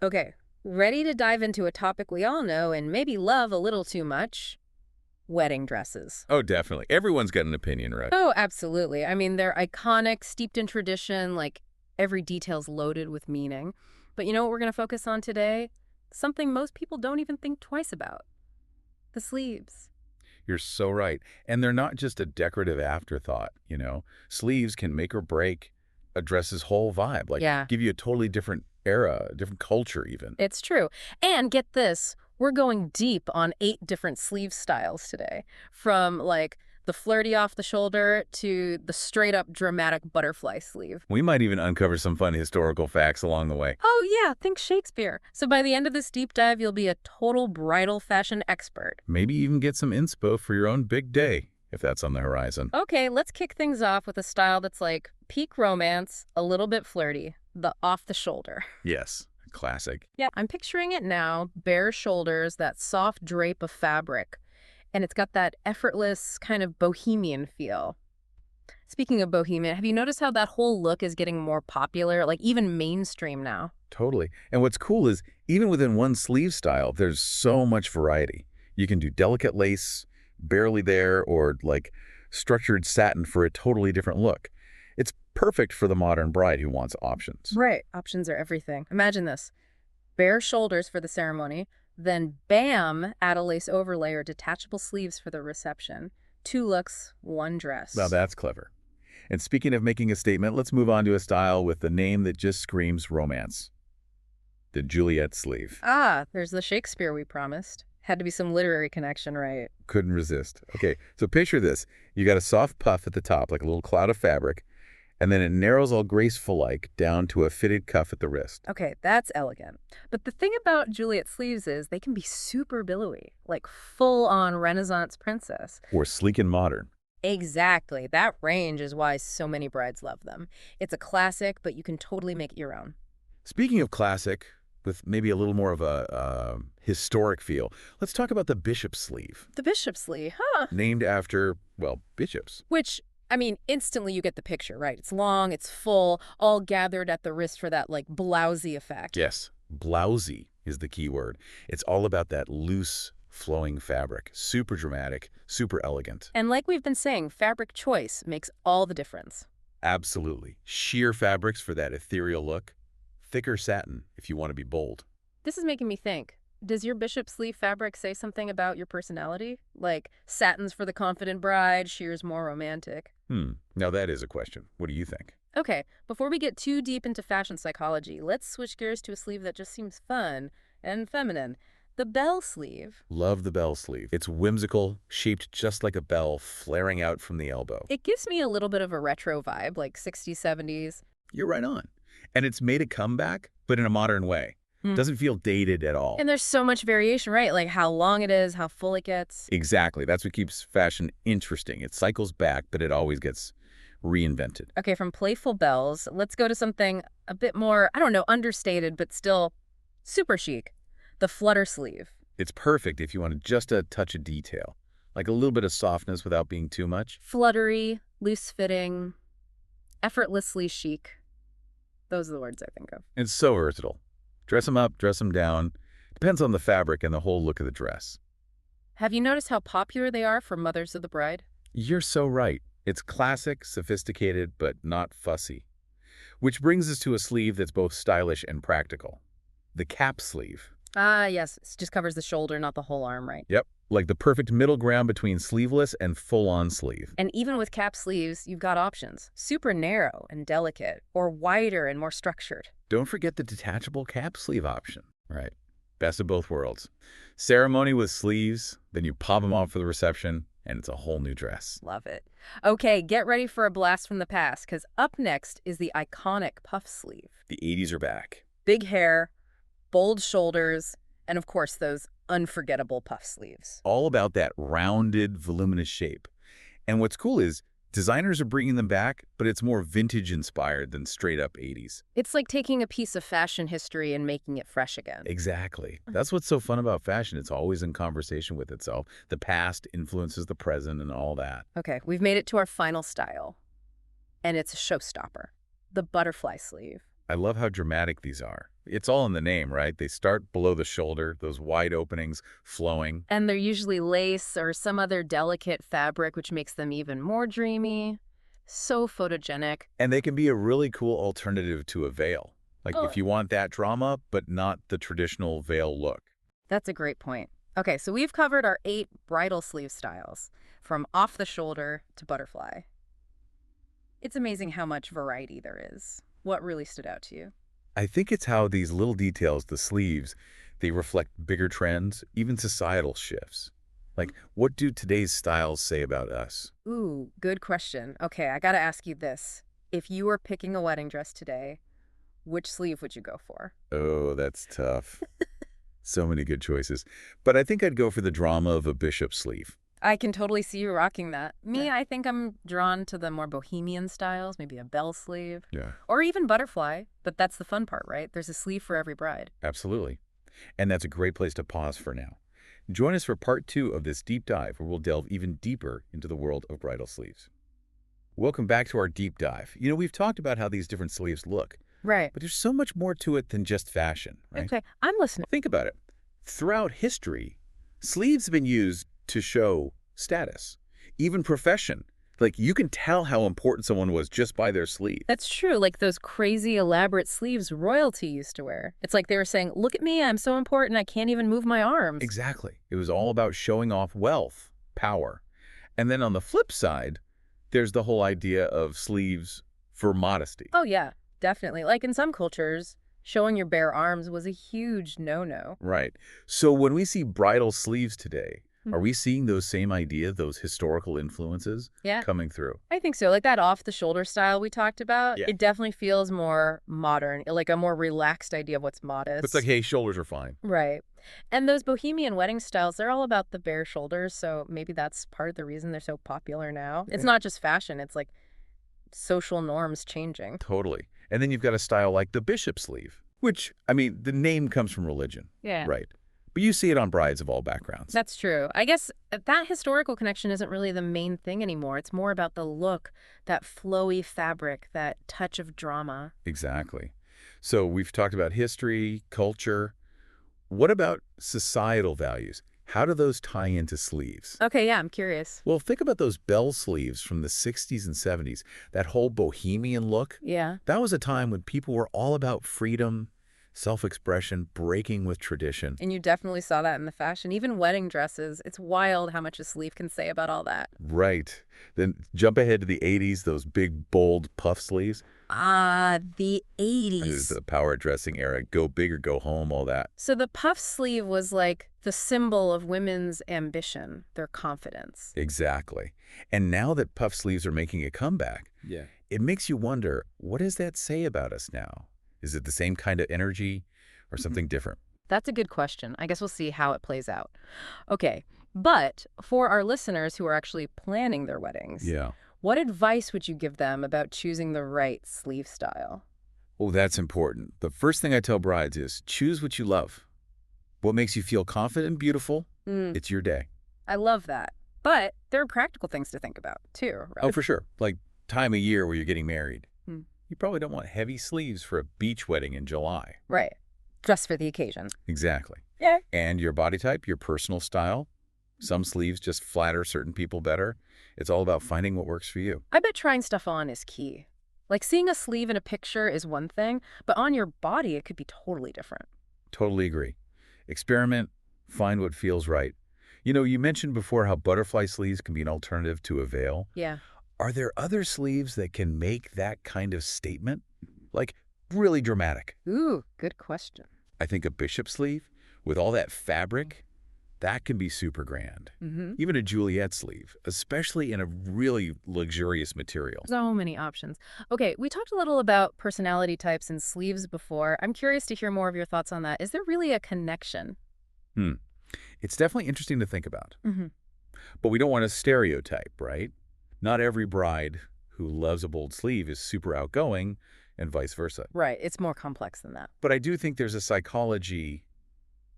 Okay, ready to dive into a topic we all know and maybe love a little too much? Wedding dresses. Oh, definitely. Everyone's got an opinion, right? Oh, absolutely. I mean, they're iconic, steeped in tradition, like every detail's loaded with meaning. But you know what we're going to focus on today? Something most people don't even think twice about. The sleeves. You're so right. And they're not just a decorative afterthought. Sleeves can make or break a dress's whole vibe, like Yeah, give you a totally different era, a different culture even. it's true. And get this, we're going deep on 8 different sleeve styles today. From like the flirty off the shoulder to the straight up dramatic butterfly sleeve. We might even uncover some fun historical facts along the way. Oh yeah, think Shakespeare. So by the end of this deep dive, you'll be a total bridal fashion expert. Maybe even get some inspo for your own big day, if that's on the horizon. Okay, let's kick things off with a style that's like peak romance, a little bit flirty, the off the shoulder. Yes, classic. Yeah, I'm picturing it now, bare shoulders, that soft drape of fabric, and it's got that effortless kind of bohemian feel. Speaking of bohemian, have you noticed how that whole look is getting more popular, like even mainstream now? Totally. And what's cool is, even within one sleeve style, there's so much variety. You can do delicate lace, barely there, or like structured satin for a totally different look. It's perfect for the modern bride who wants options. Right. Options are everything. Imagine this. Bare shoulders for the ceremony, then bam, add a lace overlay or detachable sleeves for the reception. 2 looks, 1 dress. Now that's clever. And speaking of making a statement, let's move on to a style with the name that just screams romance. The Juliet sleeve. Ah, there's the Shakespeare we promised. Had to be some literary connection, right? Couldn't resist. Okay, so picture this. You got a soft puff at the top, like a little cloud of fabric, and then it narrows all graceful-like down to a fitted cuff at the wrist. Okay, that's elegant. But the thing about Juliet sleeves is they can be super billowy, like full-on Renaissance princess. Or sleek and modern. Exactly. That range is why so many brides love them. It's a classic, but you can totally make it your own. Speaking of classic, with maybe a little more of a historic feel, let's talk about the bishop sleeve, The bishop sleeve, huh? named after, well, bishops. Which, I mean, instantly you get the picture, right? It's long, it's full, all gathered at the wrist for that, like, blousy effect. Yes, blousy is the key word. It's all about that loose, flowing fabric. Super dramatic, super elegant. And like we've been saying, fabric choice makes all the difference. Absolutely. Sheer fabrics for that ethereal look. Thicker satin if you want to be bold. This is making me think. Does your bishop sleeve fabric say something about your personality? Like satins for the confident bride, sheers more romantic. Now that is a question. What do you think? Okay, before we get too deep into fashion psychology, let's switch gears to a sleeve that just seems fun and feminine. The bell sleeve. Love the bell sleeve. It's whimsical, shaped just like a bell, flaring out from the elbow. It gives me a little bit of a retro vibe, like 60s, 70s. You're right on. And it's made a comeback, but in a modern way. Doesn't feel dated at all. And there's so much variation, right? Like how long it is, how full it gets. Exactly. That's what keeps fashion interesting. It cycles back, but it always gets reinvented. Okay, from playful bells, let's go to something a bit more, I don't know, understated, but still super chic. The flutter sleeve. It's perfect if you want just a touch of detail, like a little bit of softness without being too much. Fluttery, loose-fitting, effortlessly chic. Those are the words I think of. It's so versatile. Dress them up, dress them down. Depends on the fabric and the whole look of the dress. Have you noticed how popular they are for mothers of the bride? You're so right. It's classic, sophisticated, but not fussy. Which brings us to a sleeve that's both stylish and practical. The cap sleeve. Ah, yes. It just covers the shoulder, not the whole arm, right? Yep, like the perfect middle ground between sleeveless and full-on sleeve. And even with cap sleeves, you've got options. Super narrow and delicate, or wider and more structured. Don't forget the detachable cap sleeve option. Right. Best of both worlds. Ceremony with sleeves, then you pop them off for the reception, and it's a whole new dress. Love it. Okay, get ready for a blast from the past, because up next is the iconic puff sleeve. The 80s are back. Big hair, bold shoulders, and of course those unforgettable puff sleeves. All about that rounded, voluminous shape. And what's cool is designers are bringing them back, but it's more vintage-inspired than straight-up 80s. It's like taking a piece of fashion history and making it fresh again. Exactly. That's what's so fun about fashion. It's always in conversation with itself. The past influences the present and all that. Okay, we've made it to our final style, and it's a showstopper. The butterfly sleeve. I love how dramatic these are. It's all in the name, right? They start below the shoulder, those wide openings, flowing. And they're usually lace or some other delicate fabric, which makes them even more dreamy. So photogenic. And they can be a really cool alternative to a veil. Like Oh, if you want that drama, but not the traditional veil look. that's a great point. Okay, so we've covered our 8 bridal sleeve styles, from off the shoulder to butterfly. It's amazing how much variety there is. What really stood out to you? I think it's how these little details, the sleeves, they reflect bigger trends, even societal shifts. Like, what do today's styles say about us? Ooh, good question. Okay, I gotta ask you this. If you were picking a wedding dress today, which sleeve would you go for? Oh, that's tough. So many good choices. But I think I'd go for the drama of a bishop sleeve. I can totally see you rocking that. Me, Yeah. I think I'm drawn to the more bohemian styles, maybe a bell sleeve, Yeah, or even butterfly. But that's the fun part, right? There's a sleeve for every bride. absolutely. And that's a great place to pause for now. Join us for part 2 of this deep dive where we'll delve even deeper into the world of bridal sleeves. Welcome back to our deep dive. We've talked about how these different sleeves look, Right. but there's so much more to it than just fashion, right? Okay, I'm listening. Think about it. Throughout history, sleeves have been used to show status, even profession. Like, you can tell how important someone was just by their sleeve. That's true. Like those crazy elaborate sleeves royalty used to wear. It's like they were saying, look at me, I'm so important, I can't even move my arms. Exactly. It was all about showing off wealth, power. And then on the flip side, there's the whole idea of sleeves for modesty. Oh, yeah, definitely. Like in some cultures, showing your bare arms was a huge no-no. Right. So when we see bridal sleeves today, Hmm. are we seeing those same ideas, those historical influences Yeah, coming through? I think so. Like that off-the-shoulder style we talked about, Yeah. it definitely feels more modern, like a more relaxed idea of what's modest. It's like, hey, shoulders are fine. Right. And those bohemian wedding styles, they're all about the bare shoulders, so maybe that's part of the reason they're so popular now. It's not just fashion, it's like social norms changing. Totally. And then you've got a style like the bishop sleeve, which, I mean, the name comes from religion, Yeah. right? But you see it on brides of all backgrounds. That's true. I guess that historical connection isn't really the main thing anymore. It's more about the look, that flowy fabric, that touch of drama. Exactly. So we've talked about history, culture. What about societal values? How do those tie into sleeves? Okay, yeah, I'm curious. Well, think about those bell sleeves from the 60s and 70s, that whole bohemian look. Yeah. That was a time when people were all about freedom, self-expression, breaking with tradition. And you definitely saw that in the fashion, even wedding dresses. It's wild how much a sleeve can say about all that. Right. Then jump ahead to the 80s, those big, bold puff sleeves. Ah, the It 80s. was the power dressing era. Go big or go home, all that. So the puff sleeve was like the symbol of women's ambition, their confidence. Exactly. And now that puff sleeves are making a comeback, Yeah. it makes you wonder, what does that say about us now? Is it the same kind of energy or something different? That's a good question. I guess we'll see how it plays out. Okay, but for our listeners who are actually planning their weddings, Yeah. what advice would you give them about choosing the right sleeve style? Oh, that's important. The first thing I tell brides is choose what you love. What makes you feel confident and beautiful, Mm, it's your day. I love that. But there are practical things to think about, too, right? Oh, for sure. Like time of year where you're getting married. Hmm. You probably don't want heavy sleeves for a beach wedding in July. Right. Dress for the occasion. Exactly. Yeah. And your body type, your personal style. Some sleeves just flatter certain people better. It's all about finding what works for you. I bet trying stuff on is key. Like seeing a sleeve in a picture is one thing, but on your body it could be totally different. Totally agree. Experiment, find what feels right. You mentioned before how butterfly sleeves can be an alternative to a veil. Yeah. Are there other sleeves that can make that kind of statement? Like, really dramatic. Ooh, good question. I think a bishop sleeve, with all that fabric, that can be super grand. Mm-hmm. Even a Juliet sleeve, especially in a really luxurious material. So many options. Okay, we talked a little about personality types and sleeves before. I'm curious to hear more of your thoughts on that. Is there really a connection? It's definitely interesting to think about. Mm-hmm. But we don't want to stereotype, right? Not every bride who loves a bold sleeve is super outgoing, and vice versa. Right, it's more complex than that. But I do think there's a psychology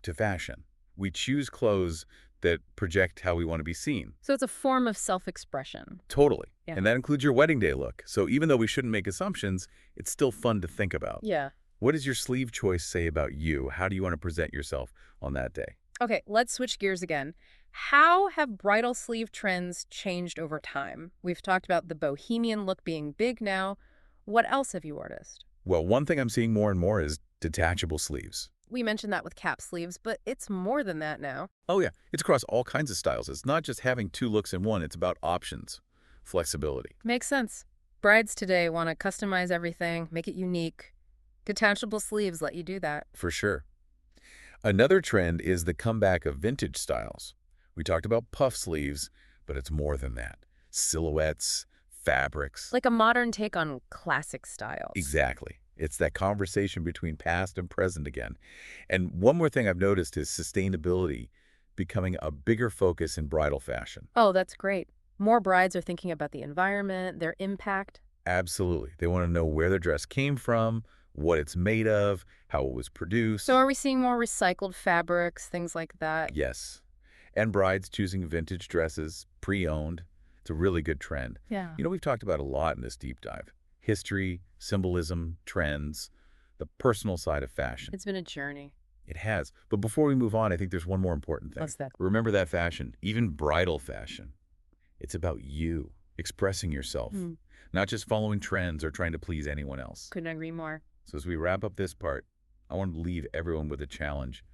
to fashion. We choose clothes that project how we want to be seen. So it's a form of self-expression. Totally. Yeah. And that includes your wedding day look. So even though we shouldn't make assumptions, it's still fun to think about. Yeah. What does your sleeve choice say about you? How do you want to present yourself on that day? Okay, let's switch gears again. How have bridal sleeve trends changed over time? We've talked about the bohemian look being big now. What else have you noticed? Well, one thing I'm seeing more and more is detachable sleeves. We mentioned that with cap sleeves, but it's more than that now. Oh yeah, it's across all kinds of styles. It's not just having two looks in one, it's about options, flexibility. Makes sense. Brides today want to customize everything, make it unique. Detachable sleeves let you do that. For sure. Another trend is the comeback of vintage styles. We talked about puff sleeves, but it's more than that. Silhouettes, fabrics. Like a modern take on classic styles. Exactly. It's that conversation between past and present again. And one more thing I've noticed is sustainability becoming a bigger focus in bridal fashion. Oh, that's great. More brides are thinking about the environment, their impact. Absolutely. They want to know where their dress came from, what it's made of, how it was produced. So are we seeing more recycled fabrics, things like that? Yes. And brides choosing vintage dresses, pre-owned. It's a really good trend. Yeah. You know, we've talked about a lot in this deep dive. History, symbolism, trends, the personal side of fashion. It's been a journey. It has. But before we move on, I think there's one more important thing. What's that? Remember that fashion, even bridal fashion. It's about you, expressing yourself, not just following trends or trying to please anyone else. Couldn't agree more. So as we wrap up this part, I want to leave everyone with a challenge.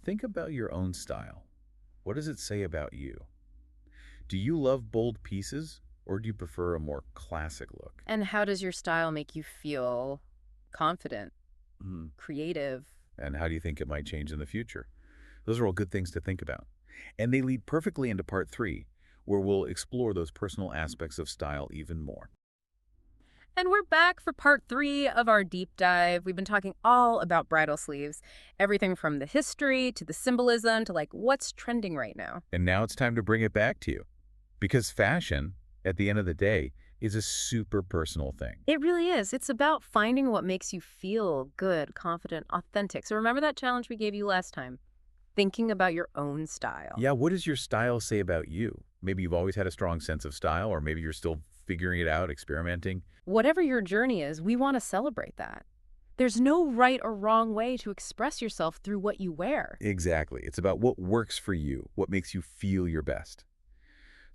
Think about your own style. What does it say about you? Do you love bold pieces, or do you prefer a more classic look? And how does your style make you feel? Confident, creative? And how do you think it might change in the future? Those are all good things to think about. And they lead perfectly into part 3, where we'll explore those personal aspects of style even more. And we're back for part 3 of our deep dive. We've been talking all about bridal sleeves, everything from the history to the symbolism to like what's trending right now. And now it's time to bring it back to you. Because fashion, at the end of the day, is a super personal thing. It really is. It's about finding what makes you feel good, confident, authentic. So remember that challenge we gave you last time? Thinking about your own style. Yeah, what does your style say about you? Maybe you've always had a strong sense of style, or maybe you're still figuring it out, experimenting. Whatever your journey is, we want to celebrate that. There's no right or wrong way to express yourself through what you wear. Exactly. It's about what works for you, what makes you feel your best.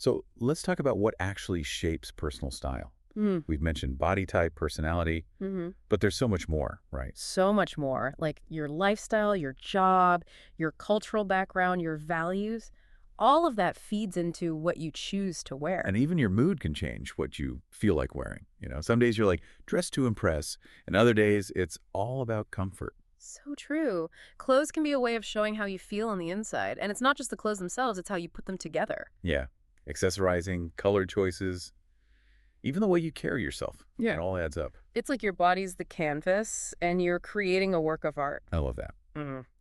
So let's talk about what actually shapes personal style. We've mentioned body type, personality, but there's so much more, right? So much more, like your lifestyle, your job, your cultural background, your values. All of that feeds into what you choose to wear. And even your mood can change what you feel like wearing. You know, some days you're like, dress to impress, and other days it's all about comfort. So true. Clothes can be a way of showing how you feel on the inside. And it's not just the clothes themselves, it's how you put them together. Yeah. Accessorizing, color choices, even the way you carry yourself. Yeah. It all adds up. It's like your body's the canvas and you're creating a work of art. I love that.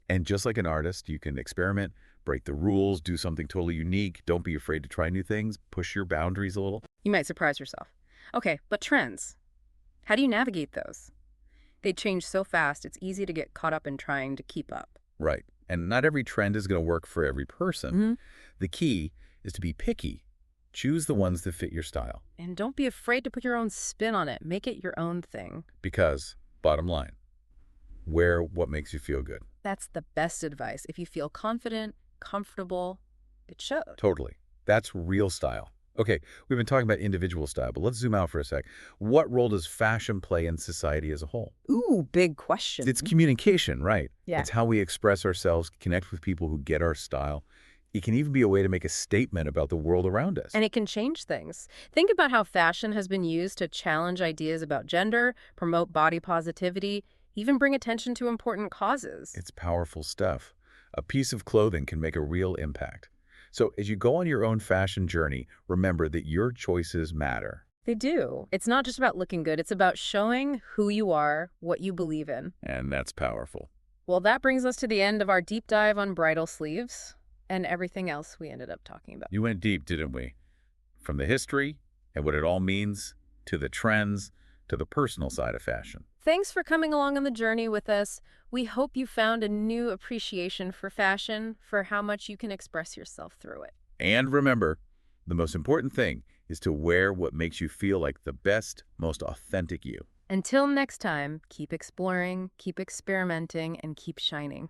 And just like an artist, you can experiment, break the rules, do something totally unique. Don't be afraid to try new things. Push your boundaries a little. You might surprise yourself. Okay, but trends. How do you navigate those? They change so fast, it's easy to get caught up in trying to keep up. Right. And not every trend is going to work for every person. The key is to be picky. Choose the ones that fit your style. And don't be afraid to put your own spin on it. Make it your own thing. Because, bottom line, wear what makes you feel good. That's the best advice. If you feel confident, comfortable, it shows. Totally. That's real style. Okay, we've been talking about individual style, but let's zoom out for a sec. What role does fashion play in society as a whole? Ooh, big question. It's communication, right? Yeah. It's how we express ourselves, connect with people who get our style. It can even be a way to make a statement about the world around us. And it can change things. Think about how fashion has been used to challenge ideas about gender, promote body positivity, even bring attention to important causes. It's powerful stuff. A piece of clothing can make a real impact. So as you go on your own fashion journey, remember that your choices matter. They do. It's not just about looking good. It's about showing who you are, what you believe in. And that's powerful. Well, that brings us to the end of our deep dive on bridal sleeves and everything else we ended up talking about. You went deep, didn't we? From the history and what it all means, to the trends, to the personal side of fashion. Thanks for coming along on the journey with us. We hope you found a new appreciation for fashion, for how much you can express yourself through it. And remember, the most important thing is to wear what makes you feel like the best, most authentic you. Until next time, keep exploring, keep experimenting, and keep shining.